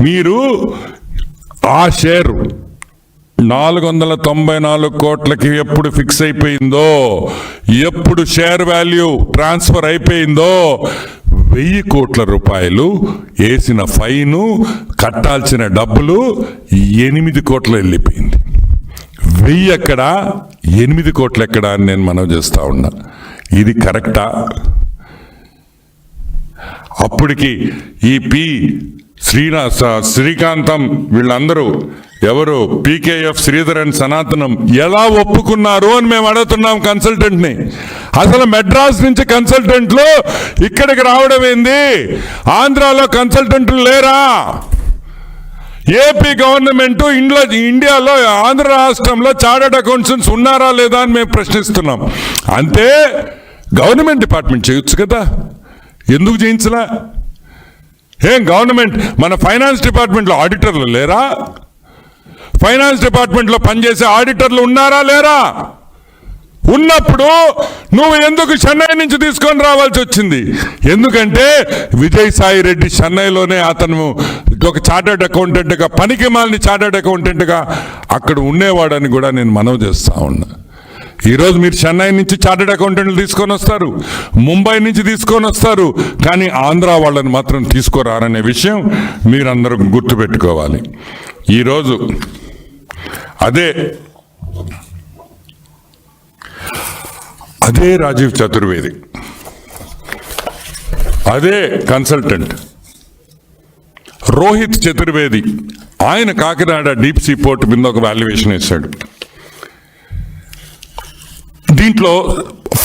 మీరు ఆ షేరు 494 కోట్లకి ఎప్పుడు ఫిక్స్ అయిపోయిందో, ఎప్పుడు షేర్ వాల్యూ ట్రాన్స్ఫర్ అయిపోయిందో 1000 కోట్ల రూపాయలు వేసిన ఫైను, కట్టాల్సిన డబ్బులు 8 కోట్లు వెళ్ళిపోయింది. 1000 ఎక్కడా, 8 కోట్లు ఎక్కడా అని నేను మనవి చేస్తా ఉన్నా. ఇది కరెక్టా? అప్పటికి ఈ శ్రీకాంతం వీళ్ళందరూ ఎవరు పీకేఎఫ్, శ్రీధరన్, సనాతనం ఎలా ఒప్పుకున్నారు అని మేము అడుగుతున్నాం కన్సల్టెంట్ని. అసలు మెడ్రాస్ నుంచి కన్సల్టెంట్లు ఇక్కడికి రావడం ఏంది? ఆంధ్రాలో కన్సల్టెంట్లు లేరా? ఏపీ గవర్నమెంట్ ఇండియాలో ఆంధ్ర రాష్ట్రంలో చార్టర్డ్ అకౌంటెంట్స్ ఉన్నారా లేదా అని మేము ప్రశ్నిస్తున్నాం. అంతే గవర్నమెంట్ డిపార్ట్మెంట్ చేయొచ్చు కదా, ఎందుకు చేయించలా? ఏం గవర్నమెంట్ మన ఫైనాన్స్ డిపార్ట్మెంట్లో ఆడిటర్లు లేరా? ఫైనాన్స్ డిపార్ట్మెంట్లో పనిచేసే ఆడిటర్లు ఉన్నారా లేరా? ఉన్నప్పుడు నువ్వు ఎందుకు చెన్నై నుంచి తీసుకొని రావాల్సి వచ్చింది? ఎందుకంటే విజయసాయి రెడ్డి చెన్నైలోనే అతను ఒక చార్టర్డ్ అకౌంటెంట్గా, పనికి మాలిన చార్టర్డ్ అకౌంటెంట్గా అక్కడ ఉండేవాడని కూడా నేను మనవి చేస్తా ఉన్నా. ఈరోజు మీరు చెన్నై నుంచి చార్టర్డ్ అకౌంటెంట్లు తీసుకొని వస్తారు, ముంబై నుంచి తీసుకొని వస్తారు, కానీ ఆంధ్ర వాళ్ళని మాత్రం తీసుకురారనే విషయం మీరందరూ గుర్తుపెట్టుకోవాలి. ఈరోజు అదే రాజీవ్ చతుర్వేది, అదే కన్సల్టెంట్ రోహిత్ చతుర్వేది, ఆయన కాకినాడ డీప్ సీ పోర్ట్ మీద ఒక వాల్యుయేషన్ వేశాడు. దీంట్లో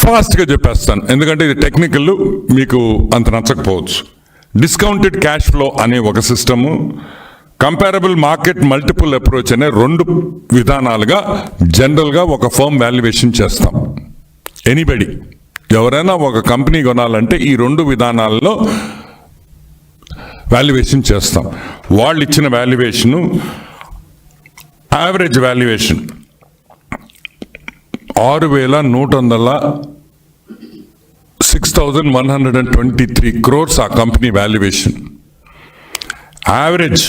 ఫాస్ట్గా చెప్పేస్తాను, ఎందుకంటే ఇది టెక్నికల్, మీకు అంత నచ్చకపోవచ్చు. డిస్కౌంటెడ్ క్యాష్ ఫ్లో అనే ఒక system, comparable market multiple approach అనే 2 విధానాలుగా జనరల్గా ఒక ఫర్మ్ వాల్యుయేషన్ చేస్తాం. ఎనీబడి ఎవరైనా ఒక కంపెనీ కొనాలంటే ఈ 2 విధానాల్లో వాల్యుయేషన్ చేస్తాం. వాళ్ళు ఇచ్చిన వాల్యుయేషను యావరేజ్ వాల్యుయేషన్ 6,123 crores ఆ కంపెనీ వాల్యుయేషన్. యావరేజ్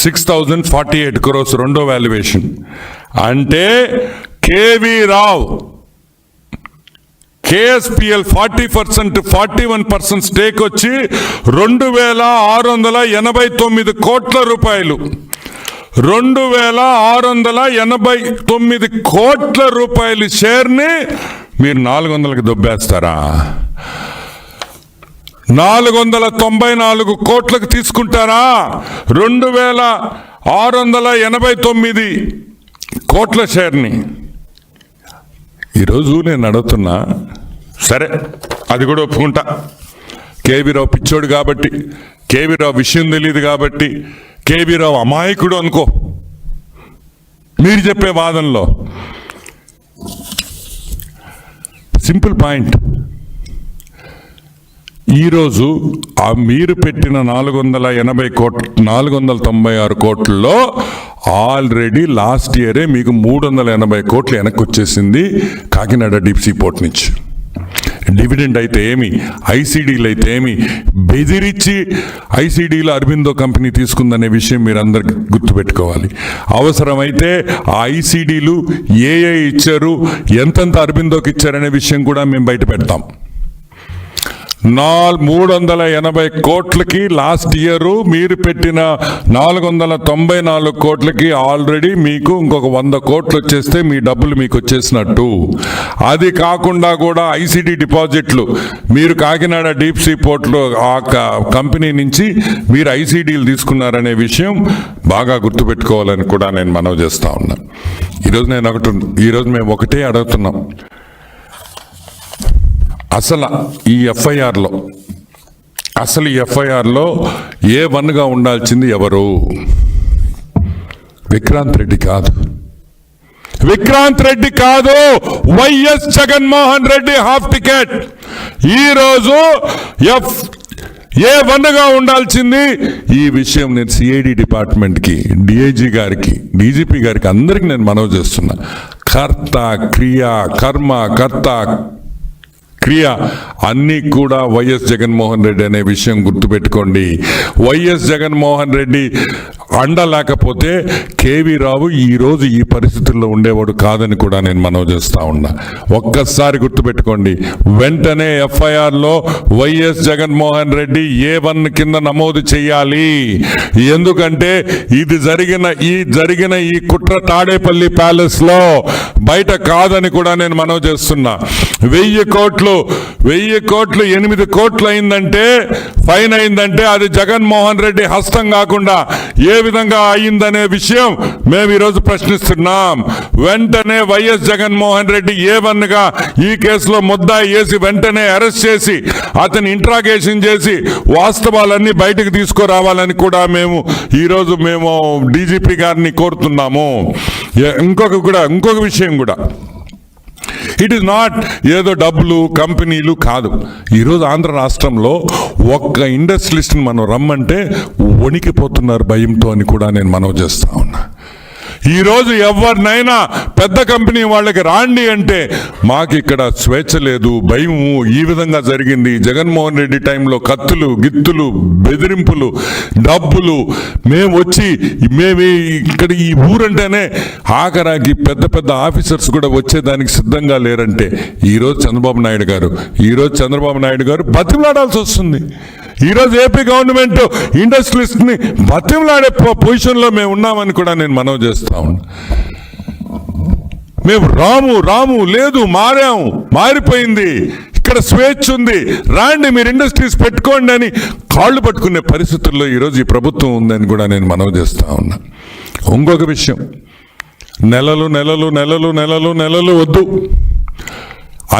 6,048 crores రెండో వాల్యుయేషన్. అంటే కేవీ రావు కేఎస్పిఎల్ 40% 41% స్టేక్ వచ్చి 2,689 కోట్ల రూపాయలు, 2,689 కోట్ల రూపాయలు షేర్ని మీరు 400కి దొబ్బేస్తారా? 494 కోట్లకు తీసుకుంటారా? 2,689 కోట్ల షేర్ని. ఈరోజు నేను అడుగుతున్నా, సరే అది కూడా ఒప్పుకుంటా, కేవీరావు పిచ్చోడు కాబట్టి, కేవీరావు విషయం తెలియదు కాబట్టి, కేవీరావు అమాయకుడు అనుకో మీరు చెప్పే వాదనలో. సింపుల్ పాయింట్, ఈరోజు ఆ మీరు పెట్టిన 496 కోట్లలో ఆల్రెడీ లాస్ట్ ఇయరే మీకు 380 కోట్లు వెనక్కి వచ్చేసింది కాకినాడ డీప్ సీ పోర్ట్ నుంచి. డివిడెండ్ అయితే ఏమి, ఐసీడీలు అయితే ఏమి, బెదిరించి ఐసీడీలో అరబిందో కంపెనీ తీసుకుందనే విషయం మీరు అందరు గుర్తుపెట్టుకోవాలి. అవసరమైతే ఆ ఐసీడీలు ఏ ఇచ్చారు, ఎంతెంత అరబిందోకి ఇచ్చారనే విషయం కూడా మేము బయట పెడతాం. 380 కోట్లకి లాస్ట్ ఇయర్ మీరు పెట్టిన 494 కోట్లకి ఆల్రెడీ మీకు ఇంకొక 100 కోట్లు వచ్చేస్తే మీ డబ్బులు మీకు వచ్చేసినట్టు. అది కాకుండా కూడా ఐసీడీ డిపాజిట్లు మీరు కాకినాడ డీప్ సీ పోర్ట్లో ఆ కంపెనీ నుంచి మీరు ఐసీడీలు తీసుకున్నారనే విషయం బాగా గుర్తుపెట్టుకోవాలని కూడా నేను మనవి చేస్తా ఉన్నా. ఈరోజు మేము ఒకటే అడుగుతున్నాం, అసలు ఈ ఎఫ్ఐఆర్లో A1గా ఉండాల్సింది ఎవరు? విక్రాంత్ రెడ్డి కాదు, YS Jaganmohan Reddy half ticket. ఈరోజు A1గా ఉండాల్సింది. ఈ విషయం నేను సిఐడి డిపార్ట్మెంట్కి, డిఐజీ గారికి, డీజీపీ గారికి అందరికీ నేను మనవి చేస్తున్నా. కర్త క్రియ కర్మ కర్త క్రియ అన్నీ కూడా వైఎస్ జగన్మోహన్ రెడ్డి అనే విషయం గుర్తుపెట్టుకోండి. వైఎస్ జగన్మోహన్ రెడ్డి అండ లేకపోతే కేవీ రావు ఈరోజు ఈ పరిస్థితుల్లో ఉండేవాడు కాదని కూడా నేను మనవి చేస్తా ఉన్నా. ఒక్కసారి గుర్తుపెట్టుకోండి, వెంటనే ఎఫ్ఐఆర్లో వైఎస్ జగన్మోహన్ రెడ్డి A1 కింద నమోదు చేయాలి. ఎందుకంటే ఇది జరిగిన ఈ కుట్ర తాడేపల్లి ప్యాలెస్ లో బయట కాదని కూడా నేను మనవి చేస్తున్నా. 1000 కోట్లు 8 కోట్లు అయిందంటే, ఫైన్ అయిందంటే అది జగన్మోహన్ రెడ్డి హస్తం కాకుండా ఏ విధంగా అయిందనే విషయం మేము ఈరోజు ప్రశ్నిస్తున్నాం. వెంటనే వైఎస్ జగన్మోహన్ రెడ్డి A1 గా ఈ కేసులో ముద్దాయి వేసి వెంటనే అరెస్ట్ చేసి అతని ఇంట్రాగేషన్ చేసి వాస్తవాలన్నీ బయటకు తీసుకురావాలని కూడా ఈరోజు మేము డీజీపీ గారిని కోరుతున్నాము. ఇంకొక విషయం కూడా, ఇట్ ఈస్ నాట్ ఏదో డబ్బులు కంపెనీలు కాదు. ఈరోజు ఆంధ్ర రాష్ట్రంలో ఒక్క ఇండస్ట్రియలిస్ట్ని మనం రమ్మంటే వణికిపోతున్నారు భయంతో అని కూడా నేను మనవి చేస్తా ఉన్నా. ఈరోజు ఎవరినైనా పెద్ద కంపెనీ వాళ్ళకి రాండి అంటే మాకు ఇక్కడ స్వేచ్ఛ లేదు, భయము. ఈ విధంగా జరిగింది. జగన్మోహన్ రెడ్డి టైంలో కత్తులు గిత్తులు బెదిరింపులు డబ్బులు మేము ఇక్కడ ఈ ఊరంటేనే ఆఖరాకి పెద్ద ఆఫీసర్స్ కూడా వచ్చేదానికి సిద్ధంగా లేరంటే ఈరోజు చంద్రబాబు నాయుడు గారు బతిమలాడాల్సి వస్తుంది. ఈరోజు ఏపీ గవర్నమెంట్ ఇండస్ట్రియలిస్ట్ని బతిమలాడే పొజిషన్లో మేము ఉన్నామని కూడా నేను మనవి చేస్తా ఉన్నా. మేము రాము లేదు, మారిపోయింది, ఇక్కడ స్వేచ్ఛ ఉంది, రాండి మీరు ఇండస్ట్రీస్ పెట్టుకోండి అని కాళ్ళు పట్టుకునే పరిస్థితుల్లో ఈరోజు ఈ ప్రభుత్వం ఉందని కూడా నేను మనవి చేస్తా ఉన్నా. ఇంకొక విషయం, నెలలు వద్దు,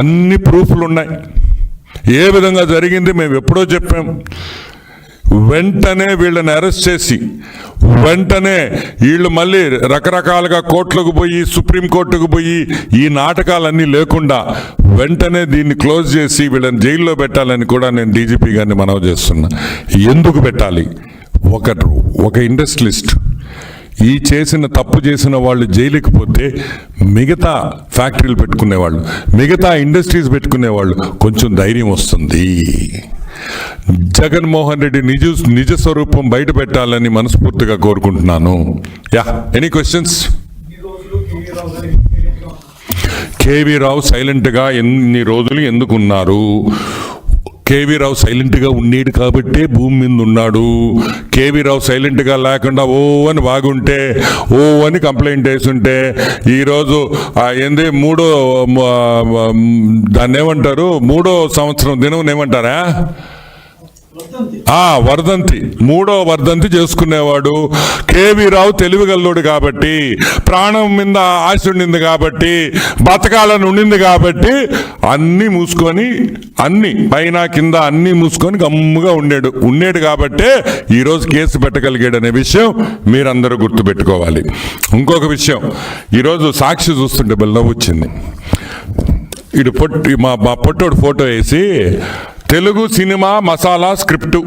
అన్ని ప్రూఫ్లు ఉన్నాయి. ఏ విధంగా జరిగింది మేము ఎప్పుడో చెప్పాం. వెంటనే వీళ్ళని అరెస్ట్ చేసి వెంటనే వీళ్ళు మళ్ళీ రకరకాలుగా కోర్టులకు పోయి సుప్రీంకోర్టుకు పోయి ఈ నాటకాలన్నీ లేకుండా వెంటనే దీన్ని క్లోజ్ చేసి వీళ్ళని జైల్లో పెట్టాలని కూడా నేను డీజీపీ గారిని మనవి చేస్తున్నా. ఎందుకు పెట్టాలి? ఒక ఇండస్ట్రియలిస్ట్ తప్పు చేసిన వాళ్ళు జైలుకి పోతే మిగతా ఫ్యాక్టరీలు పెట్టుకునేవాళ్ళు, మిగతా ఇండస్ట్రీస్ పెట్టుకునేవాళ్ళు కొంచెం ధైర్యం వస్తుంది. జగన్మోహన్ రెడ్డి నిజ స్వరూపం బయట పెట్టాలని మనస్ఫూర్తిగా కోరుకుంటున్నాను. Any questions? కేవీ రావు సైలెంట్గా ఎన్ని రోజులు ఎందుకున్నారు? కేవీ రావు సైలెంట్గా ఉండేడు కాబట్టే భూమి మీద ఉన్నాడు. కేవీ రావు సైలెంట్గా లేకుండా అని బాగుంటే అని కంప్లైంట్ వేసుంటే ఈరోజు దాన్ని ఏమంటారు, 3వ సంవత్సరం దినం ఏమంటారా, వర్ధంతి, 3వ వర్ధంతి చేసుకునేవాడు. కేవీ రావు తెలివిగల్లోడు కాబట్టి, ప్రాణం మీద ఆశ ఉండింది కాబట్టి, బతకాలని ఉండింది కాబట్టి అన్నీ మూసుకొని, అన్ని పైన కింద అన్నీ మూసుకొని గమ్ముగా ఉండేడు కాబట్టే ఈరోజు కేసు పెట్టగలిగాడు అనే విషయం మీరందరూ గుర్తుపెట్టుకోవాలి. ఇంకొక విషయం, ఈరోజు సాక్షి చూస్తుంటే నవ్వు వచ్చింది. మా పొట్టోడు ఫోటో వేసి తెలుగు సినిమా మసాలా స్క్రిప్టు,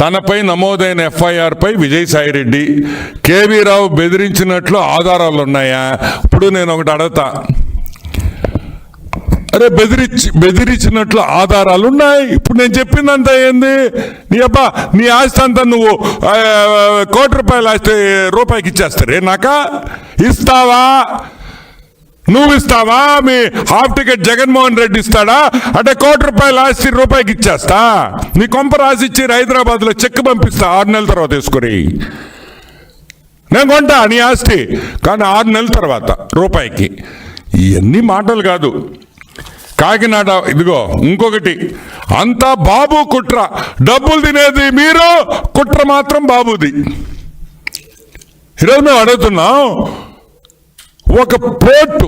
తనపై నమోదైన ఎఫ్ఐఆర్ పై విజయసాయిరెడ్డి, కేవీ రావు బెదిరించినట్లు ఆధారాలు ఉన్నాయా? ఇప్పుడు నేను ఒకటి అడగతా, అరే బెదిరించినట్లు ఆధారాలు ఉన్నాయి, ఇప్పుడు నేను చెప్పిందంతా ఏంది? నీ ఆస్తి అంతా నువ్వు ₹1 ఆస్తి రూపాయికి ఇచ్చేస్తారే నాకా? ఇస్తావా? నువ్వు ఇస్తావా? మీ హాఫ్ టికెట్ జగన్మోహన్ రెడ్డి ఇస్తాడా? అంటే ₹1 ఆస్తి రూపాయికి ఇచ్చేస్తా. నీ కొంప రాసిచ్చి హైదరాబాద్లో చెక్ పంపిస్తా, 6 నెలల తర్వాత వేసుకొని నేను కొంటా నీ ఆస్తి, కానీ 6 నెలల తర్వాత రూపాయికి. ఇవన్నీ మాటలు కాదు. కాకినాడ ఇదిగో ఇంకొకటి, అంతా బాబు కుట్ర, డబ్బులు తినేది మీరు, కుట్ర మాత్రం బాబుది. ఈరోజు మేము అడుగుతున్నాం, ఒక పోర్టు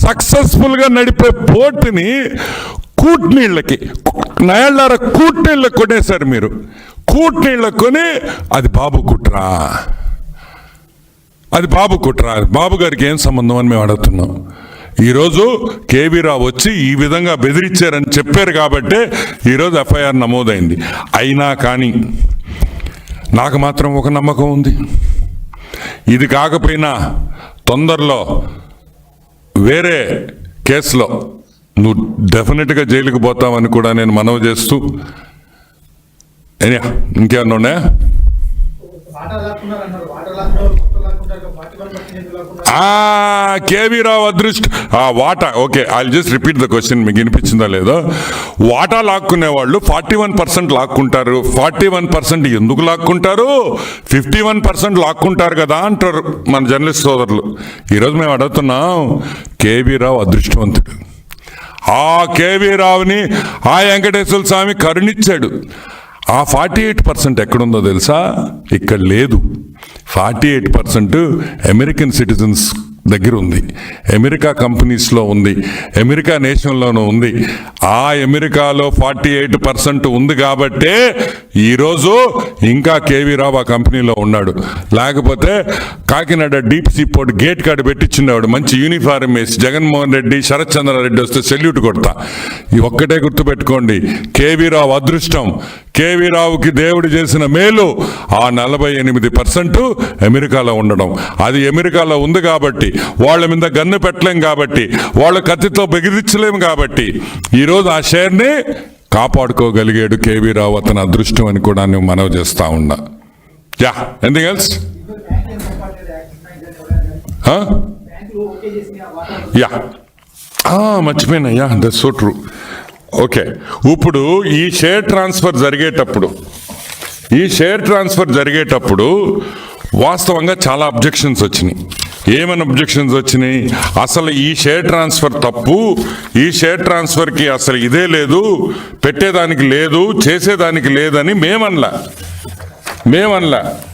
సక్సెస్ఫుల్గా నడిపే పోర్టుని కూట్నీళ్ళకి కూట్నీళ్ళకి కొనేశారు మీరు. కూట్నీళ్ళకి కొని అది బాబు కుట్ర, బాబు గారికి ఏం సంబంధం అని మేము అడుగుతున్నాం. ఈరోజు కేవీ రావు వచ్చి ఈ విధంగా బెదిరించారని చెప్పారు కాబట్టే ఈరోజు ఎఫ్ఐఆర్ నమోదైంది. అయినా కానీ నాకు మాత్రం ఒక నమ్మకం ఉంది, ఇది కాకపోయినా తొందరలో వేరే కేసులో నువ్వు డెఫినెట్గా జైలుకి పోతావని కూడా నేను మనవి చేస్తూ ఇంకేమన్నా ఉన్నాయా? కేవీ రావు అదృష్టం వాటా. Okay, I just repeat the question, మీకు వినిపించిందా లేదో. వాటా లాక్కునే వాళ్ళు 41% లాక్కుంటారు. 41% ఎందుకు లాక్కుంటారు? 51% లాక్కుంటారు కదా అంటారు మన జర్నలిస్ట్ సోదరులు. ఈరోజు మేము అడుగుతున్నాం, కేవీ రావు అదృష్టవంతుడు. ఆ కేవీ రావుని ఆ వెంకటేశ్వర స్వామి కరుణించాడు. ఆ 48% ఎక్కడుందో తెలుసా? ఇక్కడ లేదు. 48% అమెరికన్ సిటిజన్స్ దగ్గర ఉంది, అమెరికా కంపెనీస్లో ఉంది, అమెరికా నేషన్లోనూ ఉంది. ఆ అమెరికాలో 48% ఉంది కాబట్టే ఈరోజు ఇంకా కేవీ రావు ఆ కంపెనీలో ఉన్నాడు. లేకపోతే Kakinada deep sea port gate కాడ పెట్టించుండేవాడు, మంచి యూనిఫారం వేసి. జగన్మోహన్ రెడ్డి, శరత్ చంద్రారెడ్డి వస్తే సెల్యూట్ కొడతా. ఈ ఒక్కటే గుర్తుపెట్టుకోండి, కేవీ రావు అదృష్టం. కేవీ రావుకి దేవుడు చేసిన మేలు ఆ 48% అమెరికాలో ఉండడం. అది అమెరికాలో ఉంది కాబట్టి, వాళ్ళ మీద గన్ను పెట్టలేం కాబట్టి, వాళ్ళ కత్తితో బెదిరించలేము కాబట్టి ఈరోజు ఆ షేర్ని కాపాడుకోగలిగాడు కేవీ రావు. అతని అదృష్టం అని కూడా నేను మనవి చేస్తా ఉన్నా. Yeah, anything else? యా, మర్చిపోయినా. Yeah, that's so true. Okay, ఇప్పుడు ఈ షేర్ ట్రాన్స్ఫర్ జరిగేటప్పుడు వాస్తవంగా చాలా అబ్జెక్షన్స్ వచ్చినాయి. ఏమైనా అబ్జెక్షన్స్ వచ్చినాయి? అసలు ఈ షేర్ ట్రాన్స్ఫర్ తప్పు, ఈ షేర్ ట్రాన్స్ఫర్కి అసలు ఇదే లేదు, పెట్టేదానికి లేదు, చేసేదానికి లేదని మేమనలా.